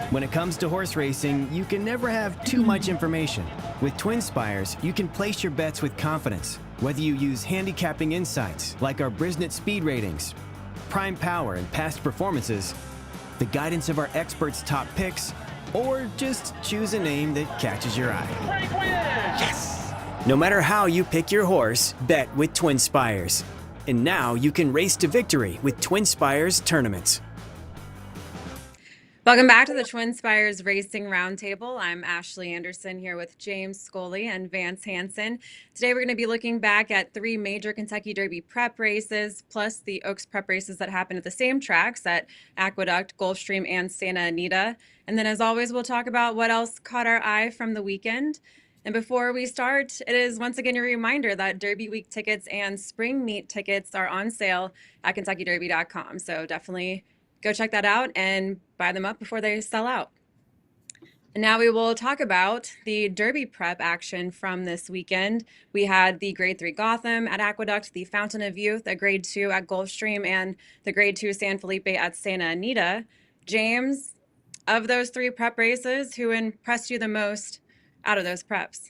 When it comes to horse racing, you can never have too much information. With twinspires, you can place your bets with confidence, whether you use handicapping insights like our Brisnet speed ratings, prime power and past performances, the guidance of our experts' top picks, or just choose a name that catches your eye. Yes! No matter how you pick your horse, bet with twinspires. And now you can race to victory with twinspires tournaments. Welcome back to the twinspires Racing Roundtable. I'm Ashley Anderson here with James Scully and Vance Hansen. Today we're going to be looking back at 3 major Kentucky Derby prep races, plus the Oaks prep races that happened at the same tracks at Aqueduct, Gulfstream, and Santa Anita. And then as always, we'll talk about what else caught our eye from the weekend. And before we start, it is once again a reminder that Derby Week tickets and Spring Meet tickets are on sale at KentuckyDerby.com. So definitely go check that out and buy them up before they sell out. And now we will talk about the Derby prep action from this weekend. We had the Grade 3 Gotham at Aqueduct, the Fountain of Youth at Grade 2 at Gulfstream, and the Grade 2 San Felipe at Santa Anita. James, of those 3 prep races, who impressed you the most out of those preps?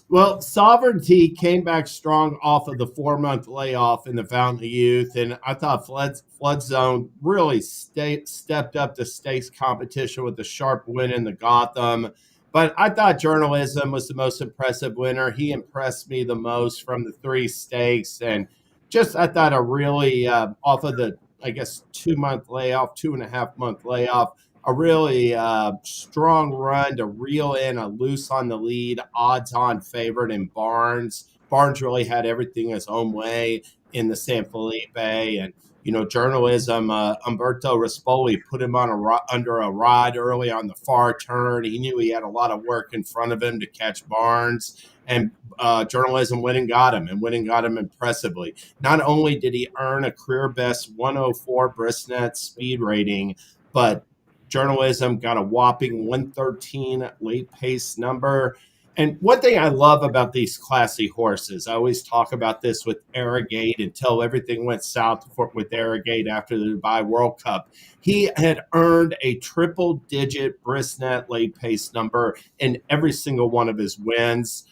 Well, Sovereignty came back strong off of the 4-month layoff in the Fountain of Youth, and I thought Flood Zone really stepped up the stakes competition with the sharp win in the Gotham. But I thought Journalism was the most impressive winner. He impressed me the most from the 3 stakes, and just I thought a really off of the 2-month layoff, 2.5-month layoff. A really strong run to reel in a loose on the lead, odds-on favorite in Barnes. Barnes really had everything his own way in the San Felipe. And, Journalism, Umberto Rispoli put him on under a rod early on the far turn. He knew he had a lot of work in front of him to catch Barnes. And Journalism went and got him impressively. Not only did he earn a career best 104 Brisnet speed rating, but Journalism got a whopping 113 late pace number. And one thing I love about these classy horses, I always talk about this with Arrogate until everything went south with Arrogate after the Dubai World Cup. He had earned a triple-digit Brisnet late pace number in every single one of his wins.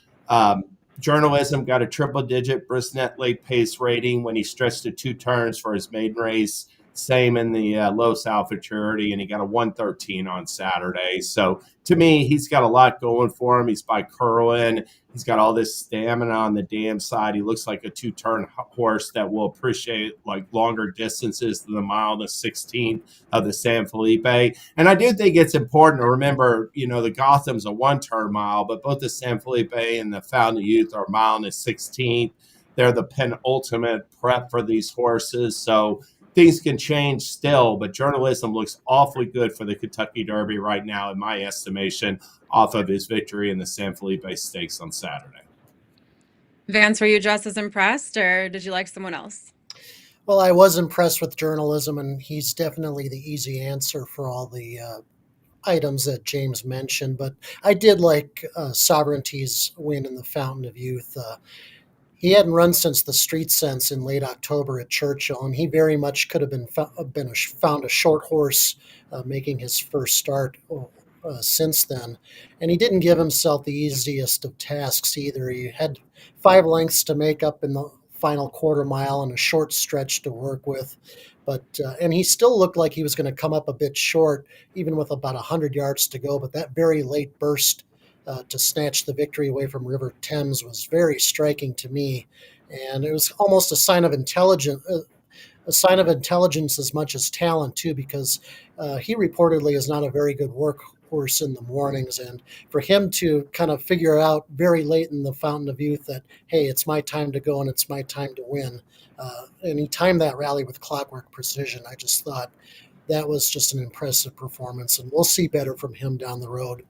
Journalism got a triple-digit Brisnet late pace rating when he stretched to 2 turns for his maiden race. Same in the Los Alfuturity, and he got a 113 on Saturday. So to me, he's got a lot going for him. He's by Curlin. He's got all this stamina on the dam side. He looks like a 2-turn horse that will appreciate longer distances than the mile and the 16th of the San Felipe. And I do think it's important to remember, the Gotham's a 1-turn mile, but both the San Felipe and the Fountain of Youth are a mile and a 16th. They're the penultimate prep for these horses. So things can change still, but Journalism looks awfully good for the Kentucky Derby right now, in my estimation, off of his victory in the San Felipe Stakes on Saturday. Vance, were you just as impressed, or did you like someone else? Well, I was impressed with Journalism, and he's definitely the easy answer for all the items that James mentioned. But I did like Sovereignty's win in the Fountain of Youth. He hadn't run since the Street Sense in late October at Churchill, and he very much could have found a short horse making his first start since then. And he didn't give himself the easiest of tasks either. He had 5 lengths to make up in the final quarter mile and a short stretch to work with. And he still looked like he was going to come up a bit short, even with about 100 yards to go. But that very late burst to snatch the victory away from River Thames was very striking to me, and it was almost a sign of intelligence as much as talent too, because he reportedly is not a very good workhorse in the mornings, and for him to kind of figure out very late in the Fountain of Youth that, hey, it's my time to go and it's my time to win, and he timed that rally with clockwork precision. I just thought that was just an impressive performance, and we'll see better from him down the road.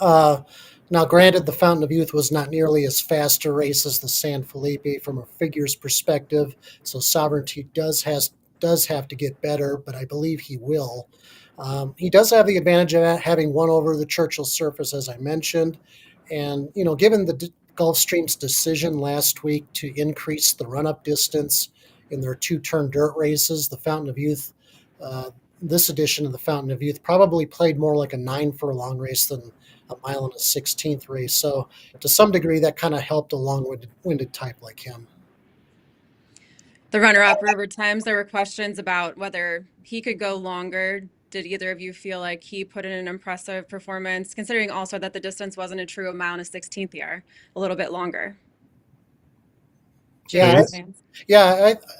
Now, granted, the Fountain of Youth was not nearly as fast a race as the San Felipe from a figures perspective, so Sovereignty does have to get better, but I believe he will. He does have the advantage of having won over the Churchill surface, as I mentioned, and given the Gulfstream's decision last week to increase the run-up distance in their 2-turn dirt races, the Fountain of Youth this edition of the Fountain of Youth probably played more like a 9 furlong race than a 1.16 mile race. So to some degree, that kind of helped a long-winded type like him. The runner-up, River Thames, there were questions about whether he could go longer. Did either of you feel like he put in an impressive performance, considering also that the distance wasn't a true 1.16 mile here, a little bit longer? Yeah, James, Vance?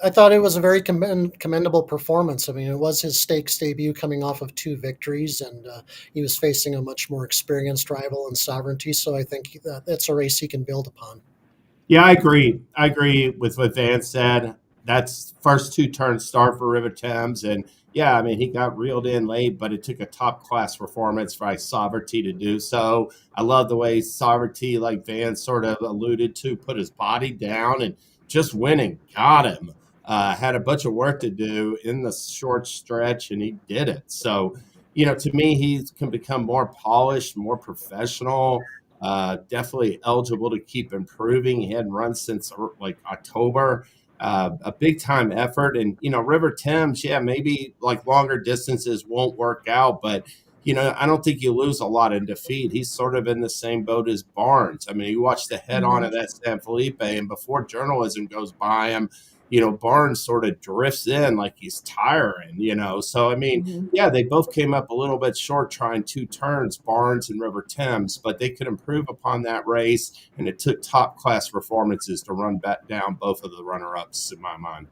I thought it was a very commendable performance. I mean, it was his stakes debut coming off of 2 victories, and he was facing a much more experienced rival in Sovereignty. So I think that's a race he can build upon. Yeah, I agree. I agree with what Vance said. That's first 2 turn start for River Thames. And yeah, I mean, he got reeled in late, but it took a top class performance by Sovereignty to do so. I love the way Sovereignty, like Vance sort of alluded to, put his body down and just winning, got him. Had a bunch of work to do in the short stretch, and he did it. So, to me, he can become more polished, more professional. Definitely eligible to keep improving. He hadn't run since like October. A big time effort. And, River Thames, yeah, maybe like longer distances won't work out, but, I don't think you lose a lot in defeat. He's sort of in the same boat as Barnes. I mean, you watch the head on of that San Felipe, and before journalism goes by him, Barnes sort of drifts in like he's tiring, So, I mean, yeah, they both came up a little bit short trying 2 turns, Barnes and River Thames, but they could improve upon that race, and it took top class performances to run back down both of the runner-ups in my mind.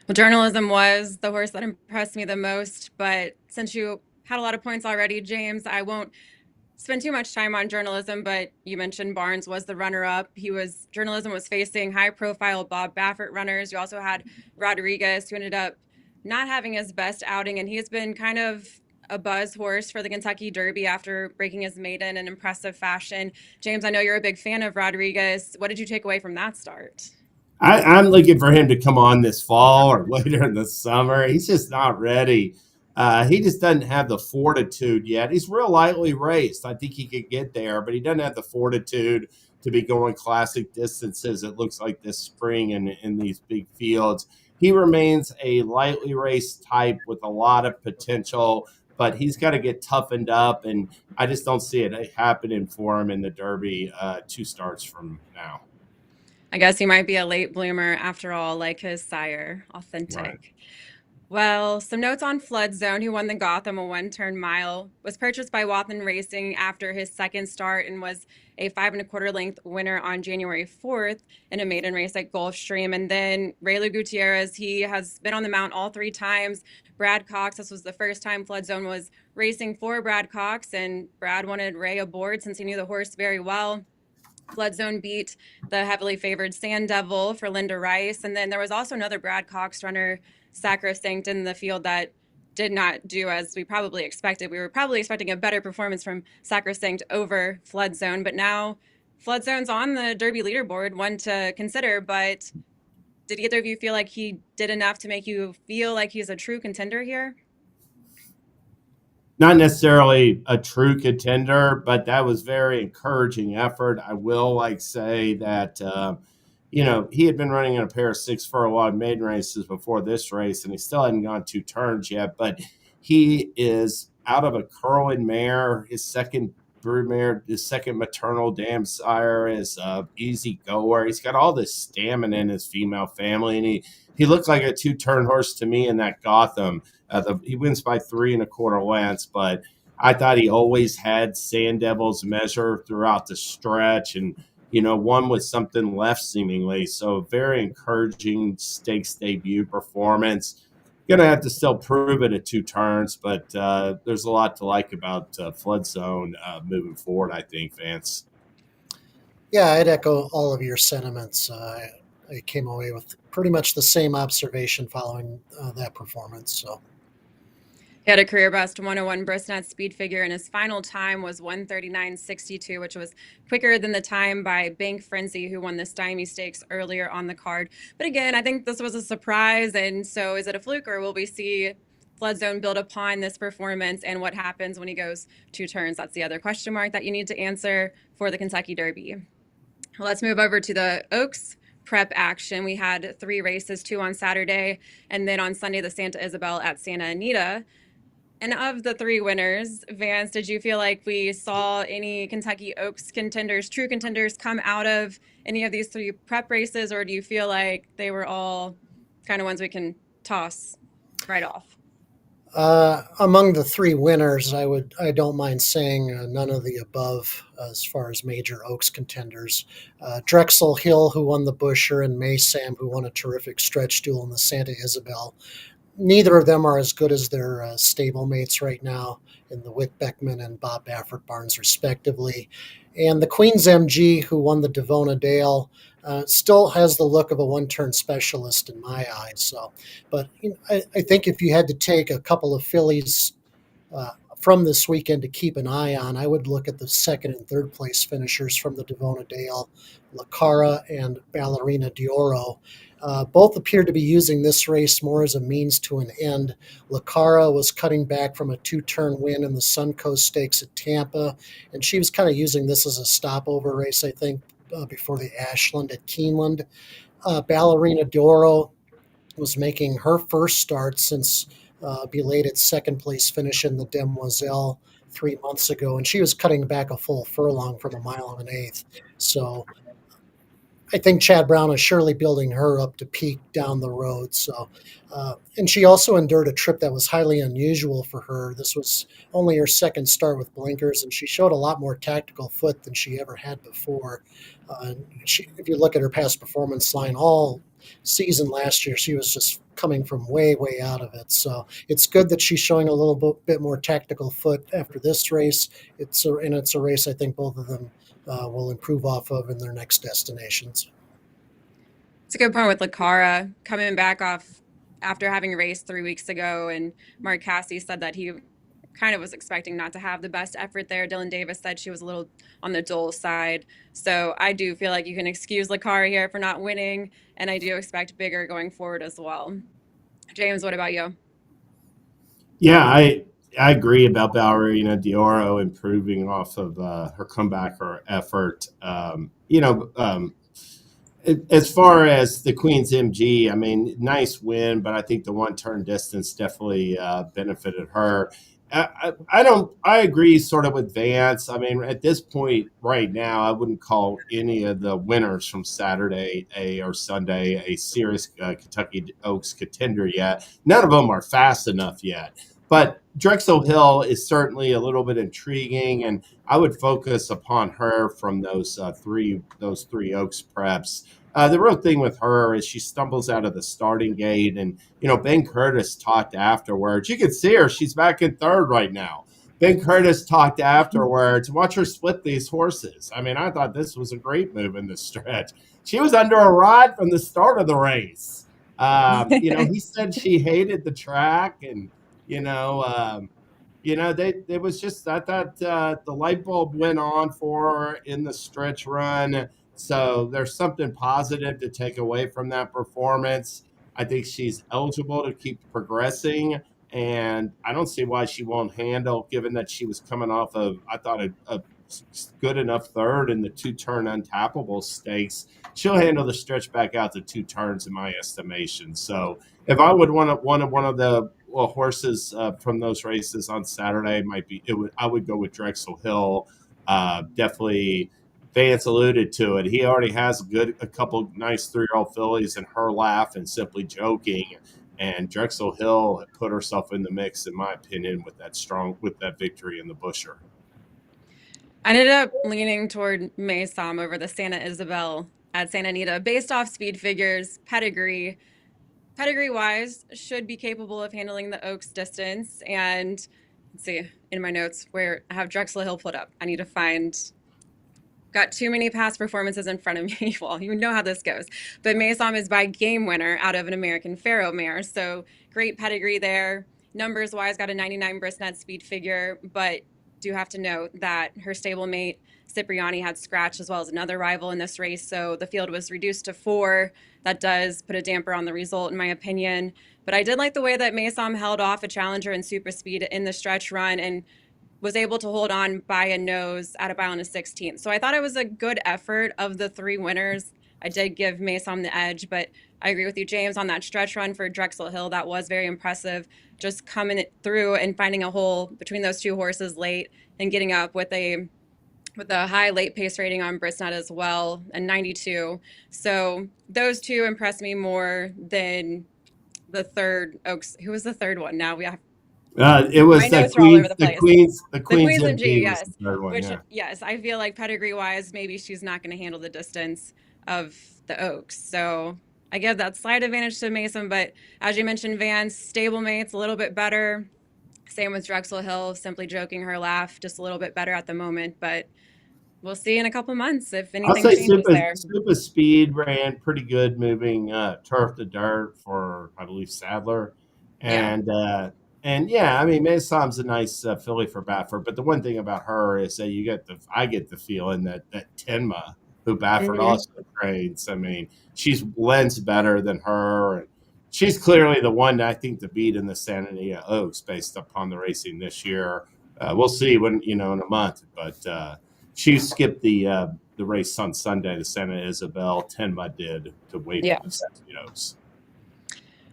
Well, journalism was the horse that impressed me the most, but since you had a lot of points already, James, I won't spend too much time on journalism, but you mentioned Barnes was the runner-up. Journalism was facing high-profile Bob Baffert runners. You also had Rodriguez, who ended up not having his best outing, and he's been kind of a buzz horse for the Kentucky Derby after breaking his maiden in impressive fashion. James, I know you're a big fan of Rodriguez. What did you take away from that start? I'm looking for him to come on this fall or later in the summer. He's just not ready. He just doesn't have the fortitude yet. He's real lightly raced. I think he could get there, but he doesn't have the fortitude to be going classic distances, it looks like this spring in these big fields. He remains a lightly raced type with a lot of potential, but he's got to get toughened up, and I just don't see it happening for him in the Derby 2 starts from now. I guess he might be a late bloomer after all, like his sire, authentic. Right. Well, some notes on Flood Zone, who won the Gotham a 1-turn mile, was purchased by Wathan Racing after his second start and was a 5 1/4 length winner on January 4th in a maiden race at Gulfstream. And then Raylu Gutierrez, he has been on the mount all 3 times. Brad Cox, this was the first time Flood Zone was racing for Brad Cox, and Brad wanted Ray aboard since he knew the horse very well. Flood Zone beat the heavily favored Sand Devil for Linda Rice. And then there was also another Brad Cox runner, Sacrosanct, in the field that did not do as we probably expected. We were probably expecting a better performance from Sacrosanct over Flood Zone, but now Flood Zone's on the Derby leaderboard, one to consider. But did either of you feel like he did enough to make you feel like he's a true contender here? Not necessarily a true contender, but that was very encouraging effort. I will say that, he had been running in a pair of 6 furlong maiden races before this race, and he still hadn't gone 2 turns yet, but he is out of a curling mare, his second broodmare, his second maternal dam sire is easy goer. He's got all this stamina in his female family, and he looked like a 2-turn horse to me in that Gotham. He wins by 3 1/4 lengths, but I thought he always had Sand Devil's measure throughout the stretch, and won with something left seemingly. So very encouraging stakes debut performance. Going to have to still prove it at 2 turns, but there's a lot to like about Flood Zone moving forward, I think, Vance. Yeah, I'd echo all of your sentiments. I came away with pretty much the same observation following that performance. So. He had a career best 101 Brisnet speed figure, and his final time was 1:39.62, which was quicker than the time by Bank Frenzy, who won the Stymie Stakes earlier on the card. But again, I think this was a surprise, and so is it a fluke, or will we see Flood Zone build upon this performance, and what happens when he goes 2 turns? That's the other question mark that you need to answer for the Kentucky Derby. Well, let's move over to the Oaks prep action. We had 3 races, 2 on Saturday, and then on Sunday, the Santa Isabel at Santa Anita. And of the 3 winners, Vance, did you feel like we saw any Kentucky Oaks contenders, true contenders, come out of any of these 3 prep races, or do you feel like they were all kind of ones we can toss right off? Among the 3 winners, I don't mind saying none of the above as far as major Oaks contenders. Drexel Hill, who won the Busher, and May Sam, who won a terrific stretch duel in the Santa Isabel. Neither of them are as good as their stablemates right now in the Whit Beckman and Bob Baffert barns, respectively. And the Queen's MG, who won the Devona Dale, still has the look of a one-turn specialist in my eyes. So, but I think if you had to take a couple of fillies from this weekend to keep an eye on, I would look at the 2nd and 3rd place finishers from the Devona Dale, Lacara and Ballerina d'Oro. Both appeared to be using this race more as a means to an end. Lacara was cutting back from a 2-turn win in the Suncoast Stakes at Tampa, and she was kind of using this as a stopover race, I think, before the Ashland at Keeneland. Ballerina d'Oro was making her first start since belated 2nd place finish in the Demoiselle 3 months ago, and she was cutting back a full furlong from 1 1/8. So I think Chad Brown is surely building her up to peak down the road. So, and she also endured a trip that was highly unusual for her. This was only her 2nd start with blinkers, and she showed a lot more tactical foot than she ever had before. If you look at her past performance line, all season last year, she was just coming from way, way out of it. So it's good that she's showing a little bit more tactical foot after this race. It's a race I think both of them will improve off of in their next destinations. It's a good point with Lacara coming back off after having raced 3 weeks ago, and Mark Cassey said that he kind of was expecting not to have the best effort there. Dylan Davis said she was a little on the dull side. So I do feel like you can excuse Lacara here for not winning, and I do expect bigger going forward as well. James, what about you? Yeah, I agree about Ballerina d'Oro improving off of her comeback or effort. As far as the Queen's MG, I mean, nice win, but I think the 1-turn distance definitely benefited her. I agree sort of with Vance. I mean, at this point right now, I wouldn't call any of the winners from Saturday or Sunday a serious Kentucky Oaks contender yet. None of them are fast enough yet. But Drexel Hill is certainly a little bit intriguing, and I would focus upon her from those three Oaks preps. The real thing with her is she stumbles out of the starting gate, and Ben Curtis talked afterwards. You can see her; she's back in 3rd right now. Ben Curtis talked afterwards. Watch her split these horses. I mean, I thought this was a great move in this stretch. She was under a rod from the start of the race. He said she hated the track, and it was just I thought the light bulb went on for her in the stretch run. So there's something positive to take away from that performance. I think she's eligible to keep progressing, and I don't see why she won't handle, given that she was coming off of, I thought, a good enough 3rd in the 2-turn untappable stakes. She'll handle the stretch back out to 2 turns in my estimation. So if I would want one of the horses from those races on Saturday, I would go with Drexel Hill. Definitely, Vance alluded to it. He already has a couple nice 3-year-old fillies in Her Laugh and Simply Joking, and Drexel Hill put herself in the mix, in my opinion, with that victory in the Busher. I ended up leaning toward Maysom over the Santa Isabel at Santa Anita based off speed figures, pedigree. Pedigree-wise, should be capable of handling the Oaks distance. And let's see, in my notes where I have Drexel Hill put up, I need to find. Got too many past performances in front of me. Well, you know how this goes. But Maysom is by game winner out of an American Pharaoh mare. So great pedigree there. Numbers-wise, got a 99 Brisnet speed figure, but do have to note that her stablemate Cipriani had scratched as well as another rival in this race, so the field was reduced to 4. That does put a damper on the result, in my opinion. But I did like the way that Maysom held off a challenger in super speed in the stretch run and was able to hold on by a nose at a mile and a 16th. So I thought it was a good effort of the 3 winners I did give Mace on the edge, but I agree with you, James, on that stretch run for Drexel Hill. That was very impressive. Just coming through and finding a hole between those two horses late and getting up with a high late pace rating on Brisnet as well, and 92. So those two impressed me more than the third Oaks. Who was the third one? Now we have It was my notes are all over the place. The The Queen's Queensland G, MG was yes. the third one. Which, Yeah. yes, I feel like pedigree wise, maybe she's not going to handle the distance of the Oaks. So I give that slight advantage to Mason, but as you mentioned, Vance, stablemates a little bit better. Same with Drexel Hill, simply joking her laugh, just a little bit better at the moment, but we'll see in a couple months if I'll anything say changes there. Super Speed ran pretty good moving turf to dirt for, I believe, Sadler. Yeah. And yeah, I mean, Maysam's a nice filly for Baffert, but the one thing about her is that I get the feeling that Tenma, who Baffert also trains, I mean, she's lens better than her, and she's clearly the one that I think to beat in the Santa Anita Oaks based upon the racing this year. We'll see when in a month, but she skipped the race on Sunday, the Santa Isabel. Tenma did to wait for the Santa Oaks.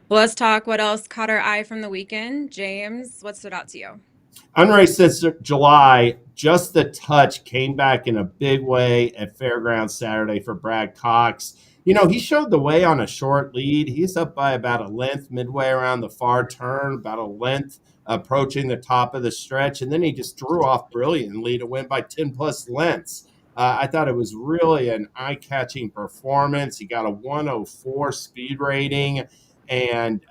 Well, let's talk what else caught our eye from the weekend. James, what stood out to you? Unraced since July, Just the Touch came back in a big way at Fairgrounds Saturday for Brad Cox. He showed the way on a short lead. He's up by about a length midway around the far turn, about a length approaching the top of the stretch, and then he just drew off brilliantly to win by 10-plus lengths. I thought it was really an eye-catching performance. He got a 104 speed rating, and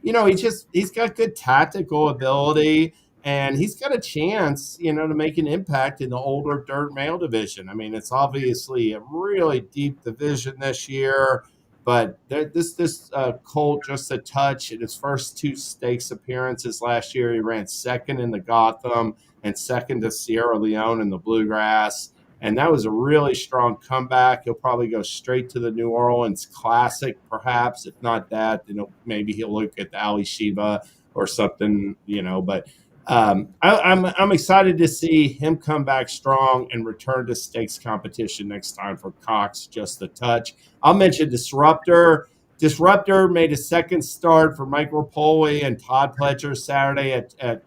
he's got good tactical ability, and he's got a chance, to make an impact in the older dirt male division. I mean, it's obviously a really deep division this year, but this colt, Just a Touch, in his first two stakes appearances last year, he ran second in the Gotham and second to Sierra Leone in the Bluegrass. And that was a really strong comeback. He'll probably go straight to the New Orleans Classic, perhaps. If not that, maybe he'll look at the Ali Shiva or something, But I'm excited to see him come back strong and return to stakes competition next time for Cox, Just a Touch. I'll mention Disruptor. Disruptor made a second start for Mike Rapoli and Todd Pletcher Saturday at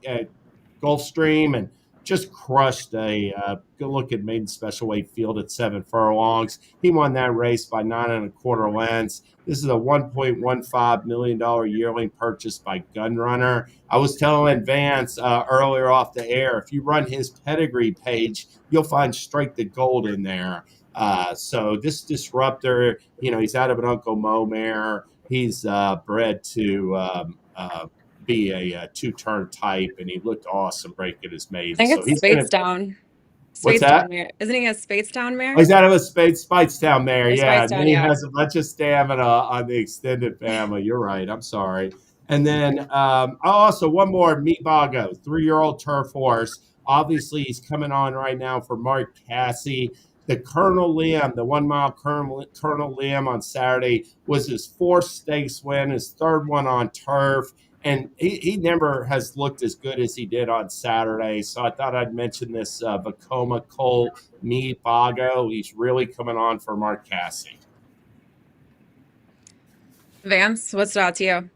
Gulfstream, and just crushed a good-looking maiden special weight field at 7 furlongs. He won that race by 9.25 lengths. This is a $1.15 million yearling purchase by Gunrunner. I was telling Vance earlier off the air, if you run his pedigree page, you'll find Strike the Gold in there. So this Disruptor, he's out of an Uncle Mo mare. He's bred to be a two-turn type, and he looked awesome breaking his maiden. I think it's Speightstown. What's that? Mare. Isn't he a Speightstown mare? Oh, he's out of a Speightstown mare, yeah. And then he yeah. has a bunch of stamina on the extended family. You're right. I'm sorry. And then also one more, Meatbago, 3-year-old turf horse. Obviously, he's coming on right now for Mark Cassie. The Colonel Liam, the 1 mile Colonel Liam on Saturday was his 4th stakes win, his 3rd one on turf. And he never has looked as good as he did on Saturday. So I thought I'd mention this Vacoma Colt, Meatbago. He's really coming on for Mark Cassie. Vance, what's stood out to you?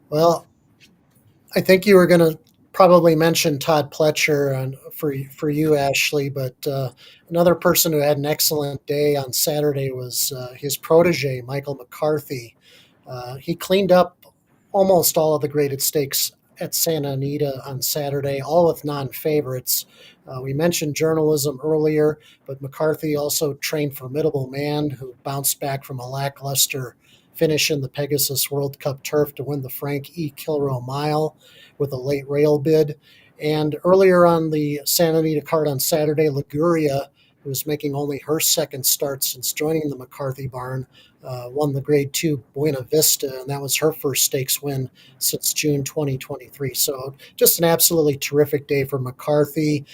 Well, I think you were going to probably mention Todd Pletcher for you, Ashley, but another person who had an excellent day on Saturday was his protege, Michael McCarthy. He cleaned up almost all of the graded stakes at Santa Anita on Saturday, all with non-favorites. We mentioned journalism earlier, but McCarthy also trained Formidable Man, who bounced back from a lackluster finish in the Pegasus World Cup Turf to win the Frank E. Kilroe Mile with a late rail bid. And earlier on the Santa Anita card on Saturday, Liguria, who was making only her second start since joining the McCarthy barn, won the Grade 2 Buena Vista, and that was her first stakes win since June 2023. So just an absolutely terrific day for McCarthy.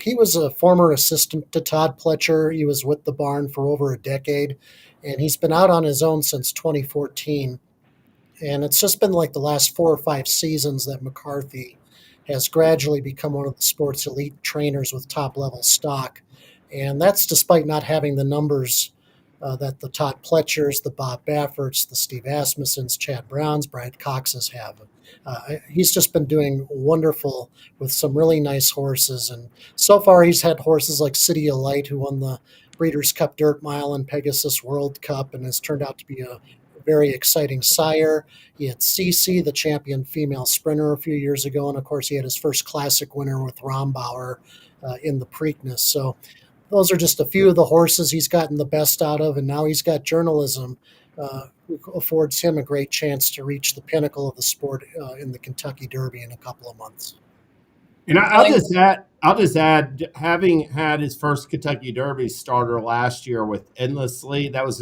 He was a former assistant to Todd Pletcher. He was with the barn for over a decade, and he's been out on his own since 2014. And it's just been like the last 4 or 5 seasons that McCarthy has gradually become one of the sport's elite trainers with top-level stock. And that's despite not having the numbers that the Todd Pletchers, the Bob Bafferts, the Steve Asmussens, Chad Browns, Brian Coxes have. He's just been doing wonderful with some really nice horses. And so far, he's had horses like City of Light, who won the Breeders' Cup Dirt Mile and Pegasus World Cup and has turned out to be a very exciting sire. He had Cece, the champion female sprinter, a few years ago. And of course, he had his first classic winner with Rombauer in the Preakness. So those are just a few of the horses he's gotten the best out of. And now he's got journalism, who affords him a great chance to reach the pinnacle of the sport in the Kentucky Derby in a couple of months. And I'll just add, having had his first Kentucky Derby starter last year with Endlessly, that was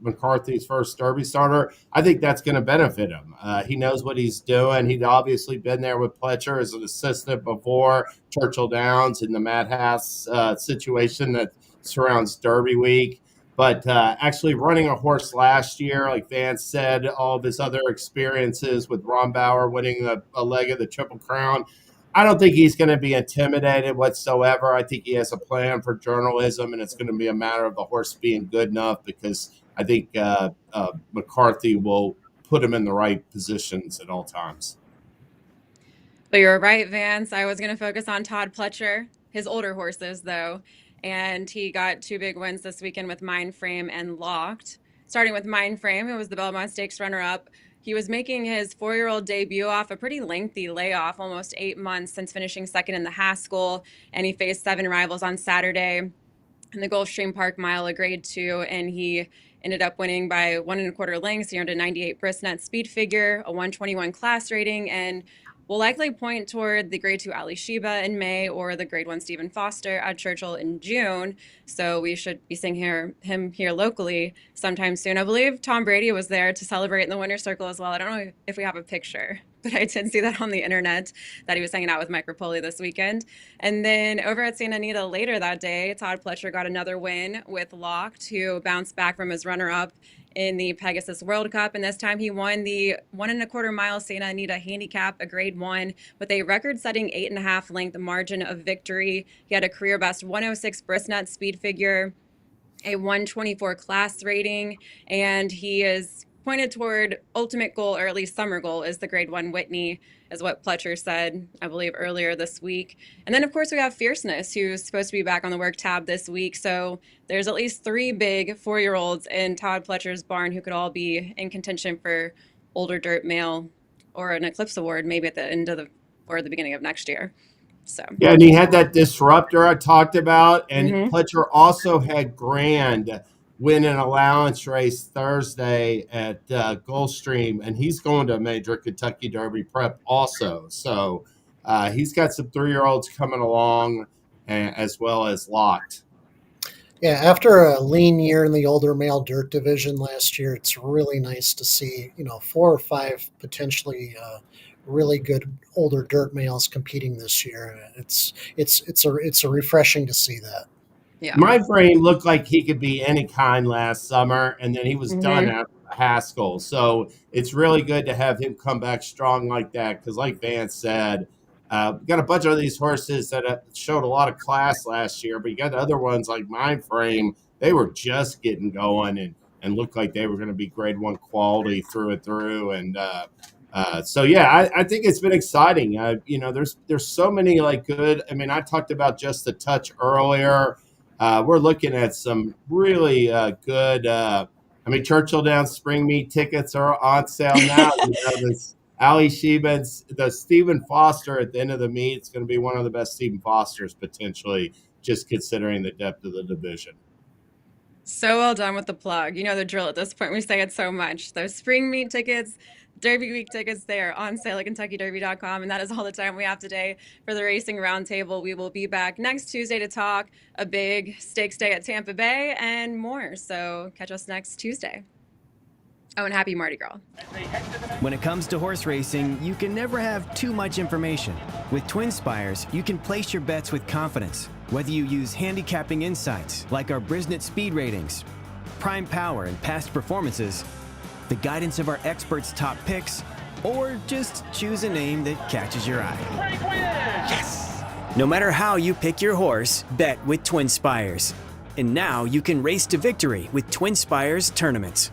McCarthy's first Derby starter. I think that's going to benefit him. He knows what he's doing. He'd obviously been there with Pletcher as an assistant before Churchill Downs in the Matt Haas situation that surrounds Derby week. But actually running a horse last year, like Vance said, all of his other experiences with Rombauer winning a leg of the Triple Crown, I don't think he's going to be intimidated whatsoever. I think he has a plan for journalism, and it's going to be a matter of the horse being good enough, because I think McCarthy will put him in the right positions at all times. But you're right, Vance. I was going to focus on Todd Pletcher, his older horses, though. And he got 2 big wins this weekend with Mindframe and Locked. Starting with Mindframe, it was the Belmont Stakes runner-up. He was making his 4-year-old debut off a pretty lengthy layoff, almost 8 months since finishing second in the Haskell, and he faced 7 rivals on Saturday in the Gulfstream Park Mile, a Grade 2, and he ended up winning by 1 1/4 lengths. He earned a 98 Brisnet speed figure, a 121 class rating, and will likely point toward the Grade 2 Ali Sheba in May or the Grade 1 Stephen Foster at Churchill in June. So we should be seeing him here locally sometime soon. I believe Tom Brady was there to celebrate in the winner's circle as well. I don't know if we have a picture, but I did see that on the internet that he was hanging out with Mike Rapoli this weekend. And then over at Santa Anita later that day, Todd Pletcher got another win with Locked, who bounced back from his runner-up in the Pegasus World Cup, and this time he won the 1 1/4 mile Santa Anita handicap, a Grade 1, with a record-setting 8.5 length margin of victory. He had a career best 106 Brisnet speed figure, a 124 class rating, and he is pointed toward ultimate goal, or at least summer goal, is the Grade 1 Whitney, is what Pletcher said, I believe, earlier this week. And then, of course, we have Fierceness, who's supposed to be back on the work tab this week. So there's at least 3 big 4-year-olds in Todd Pletcher's barn who could all be in contention for Older Dirt Male or an Eclipse Award, maybe at the end of the beginning of next year. So yeah, and he had that disruptor I talked about, and Pletcher also had Grand win an allowance race Thursday at Gulfstream, and he's going to a major Kentucky Derby prep also. So he's got some 3-year-olds coming along, as well as Locked. Yeah, after a lean year in the older male dirt division last year, it's really nice to see 4 or 5 potentially really good older dirt males competing this year. It's a refreshing to see that. Yeah. Mindframe looked like he could be any kind last summer, and then he was done after Haskell. So it's really good to have him come back strong like that, because like Vance said, we got a bunch of these horses that showed a lot of class last year, but you got other ones like Mindframe. They were just getting going and looked like they were going to be Grade 1 quality through and through. And so, yeah, I think it's been exciting. There's so many good. I mean, I talked about Just the Touch earlier. We're looking at some really good. Churchill Downs spring meet tickets are on sale now. This Ali Sheba, the Stephen Foster at the end of the meet. It's going to be one of the best Stephen Fosters potentially, just considering the depth of the division. So well done with the plug. You know the drill at this point. We say it so much. Those spring meet tickets, Derby week tickets, they are on sale at KentuckyDerby.com. And that is all the time we have today for the Racing Roundtable. We will be back next Tuesday to talk a big stakes day at Tampa Bay and more. So catch us next Tuesday. Oh, and happy Mardi Gras. When it comes to horse racing, you can never have too much information. With TwinSpires, you can place your bets with confidence, whether you use handicapping insights like our Brisnet speed ratings, prime power and past performances, the guidance of our experts' top picks, or just choose a name that catches your eye. Yes! No matter how you pick your horse, bet with TwinSpires. And now you can race to victory with TwinSpires tournaments.